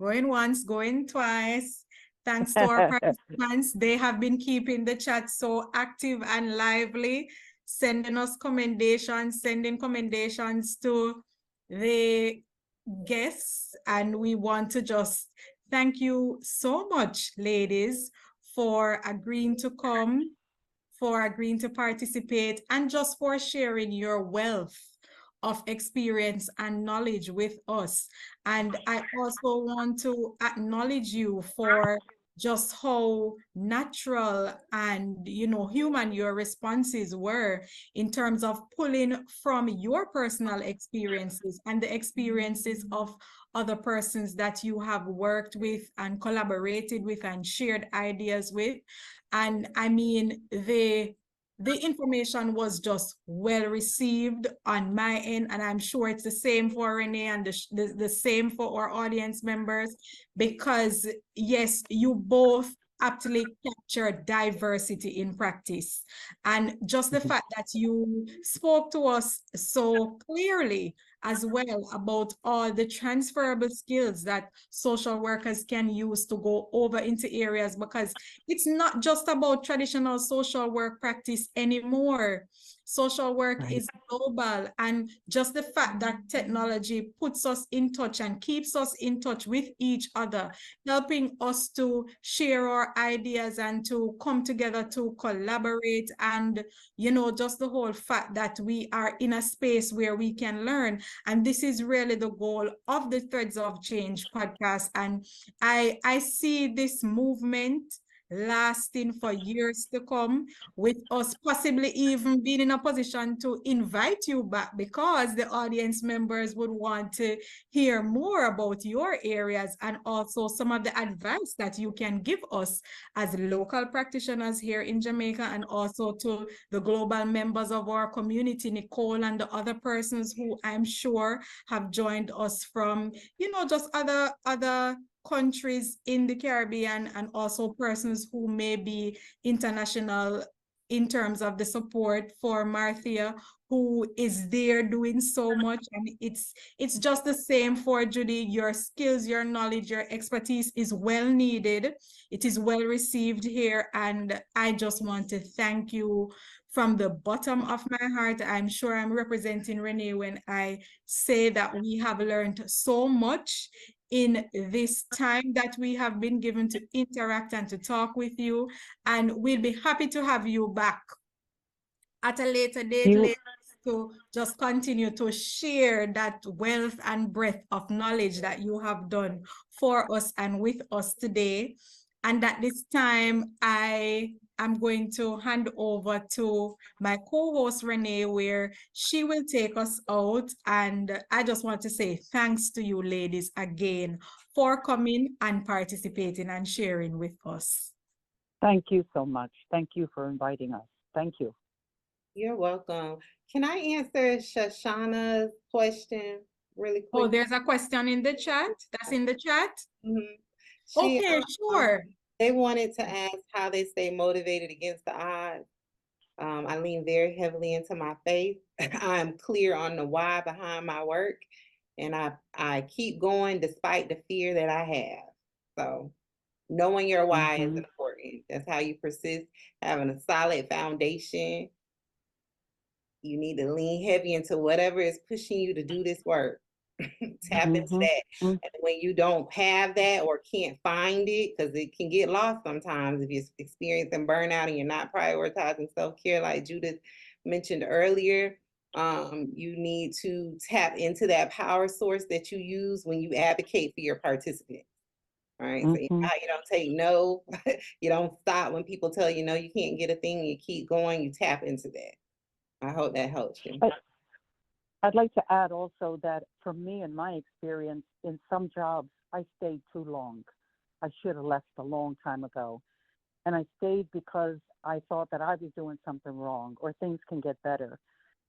Going once, going twice. Thanks to our participants. They have been keeping the chat so active and lively, sending us commendations, sending commendations to the guests. And we want to just thank you so much, ladies, for agreeing to come, for agreeing to participate, and just for sharing your wealth of experience and knowledge with us. And I also want to acknowledge you for just how natural and human your responses were in terms of pulling from your personal experiences and the experiences of other persons that you have worked with and collaborated with and shared ideas with. And I mean, the information was just well received on my end, and I'm sure it's the same for Renee and the same for our audience members, because yes, you both aptly capture diversity in practice. And just the fact that you spoke to us so clearly as well about all the transferable skills that social workers can use to go over into areas, because it's not just about traditional social work practice anymore. Social work is global, and just the fact that technology puts us in touch and keeps us in touch with each other, helping us to share our ideas and to come together to collaborate, and just the whole fact that we are in a space where we can learn. And this is really the goal of the Threads of Change podcast. And I see this movement lasting for years to come, with us possibly even being in a position to invite you back, because the audience members would want to hear more about your areas and also some of the advice that you can give us as local practitioners here in Jamaica, and also to the global members of our community, Nicole and the other persons who I'm sure have joined us from, just other countries in the Caribbean, and also persons who may be international in terms of the support for Marthea, who is there doing so much. And it's just the same for Judy. Your skills, your knowledge, your expertise is well needed. It is well received here. And I just want to thank you from the bottom of my heart. I'm sure I'm representing Renee when I say that we have learned so much in this time that we have been given to interact and to talk with you. And we'll be happy to have you back at a later date, to just continue to share that wealth and breadth of knowledge that you have done for us and with us today. And at this time, I I'm going to hand over to my co-host Renee, where she will take us out. And I just want to say thanks to you ladies again for coming and participating and sharing with us. Thank you so much. Thank you for inviting us. Thank you. You're welcome. Can I answer Shoshana's question really quick? Oh, there's a question in the chat. That's in the chat? Mm-hmm. Okay, sure. They wanted to ask how they stay motivated against the odds. I lean very heavily into my faith. I'm clear on the why behind my work, and I keep going despite the fear that I have. So knowing your why is important. That's how you persist, having a solid foundation. You need to lean heavy into whatever is pushing you to do this work. Tap into that. And when you don't have that or can't find it, because it can get lost sometimes if you're experiencing burnout and you're not prioritizing self-care, like Judith mentioned earlier, you need to tap into that power source that you use when you advocate for your participants. All right. So you don't take no, you don't stop when people tell you no, you can't get a thing, you keep going, you tap into that. I hope that helps you. I'd like to add also that for me, in my experience, in some jobs, I stayed too long. I should have left a long time ago. And I stayed because I thought that I was doing something wrong or things can get better.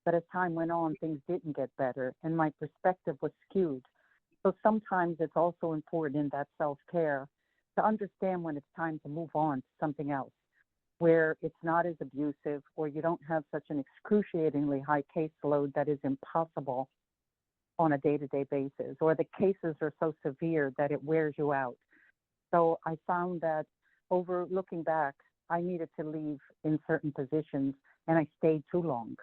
But as time went on, things didn't get better and my perspective was skewed. So sometimes it's also important in that self-care to understand when it's time to move on to something else, where it's not as abusive or you don't have such an excruciatingly high caseload that is impossible on a day-to-day basis, or the cases are so severe that it wears you out. So I found that over looking back, I needed to leave in certain positions and I stayed too long.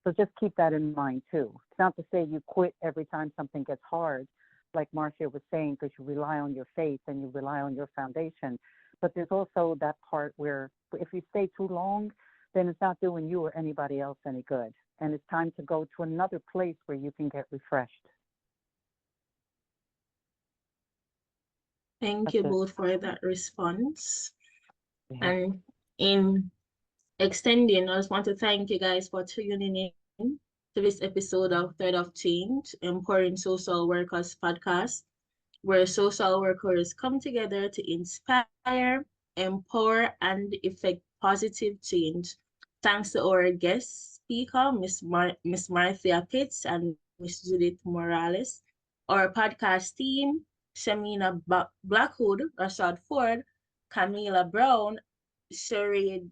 So just keep that in mind too. It's not to say you quit every time something gets hard, like Marthea was saying, because you rely on your faith and you rely on your foundation. But there's also that part where if you stay too long, then it's not doing you or anybody else any good. And it's time to go to another place where you can get refreshed. Thank you both for that response. And in extending, I just want to thank you guys for tuning in to this episode of Thread of Change, Empowering Social Workers podcast, where social workers come together to inspire, empower, and effect positive change. Thanks to our guest speaker, Miss Marthea Pitts and Miss Judith Morales, our podcast team, Shamina Blackwood, Rashad Ford, Camila Brown, Sheree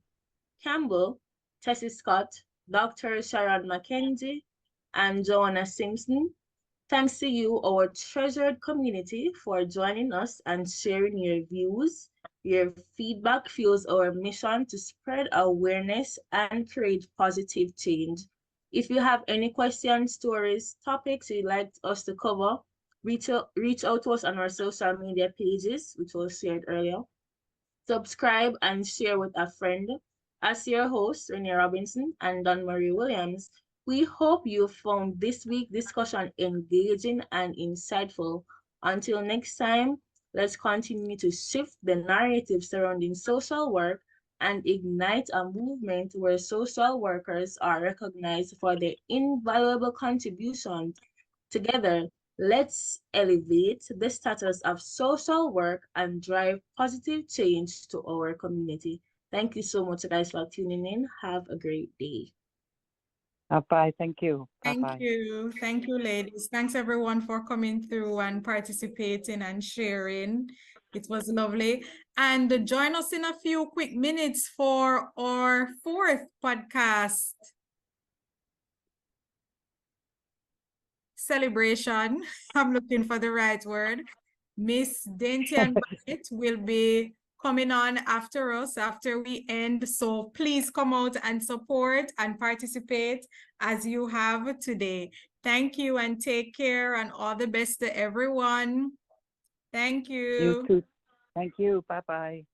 Campbell, Tessie Scott, Dr. Sharon McKenzie, and Joanna Simpson. Thanks to you, our treasured community, for joining us and sharing your views. Your feedback fuels our mission to spread awareness and create positive change. If you have any questions, stories, topics you'd like us to cover, reach out to us on our social media pages, which was shared earlier. Subscribe and share with a friend. As your host, Renee Robinson and Dawn Marie Williams, we hope you found this week's discussion engaging and insightful. Until next time, let's continue to shift the narrative surrounding social work and ignite a movement where social workers are recognized for their invaluable contribution. Together, let's elevate the status of social work and drive positive change to our community. Thank you so much, guys, for tuning in. Have a great day. Bye. Thank you. Thank Bye-bye. you. Thank you, ladies. Thanks, everyone, for coming through and participating and sharing. It was lovely. And join us in a few quick minutes for our fourth podcast celebration. I'm looking for the right word. Miss Dainty and Bennett will be coming on after us, after we end. So please come out and support and participate as you have today. Thank you and take care and all the best to everyone. Thank you. You too. Thank you. Bye-bye.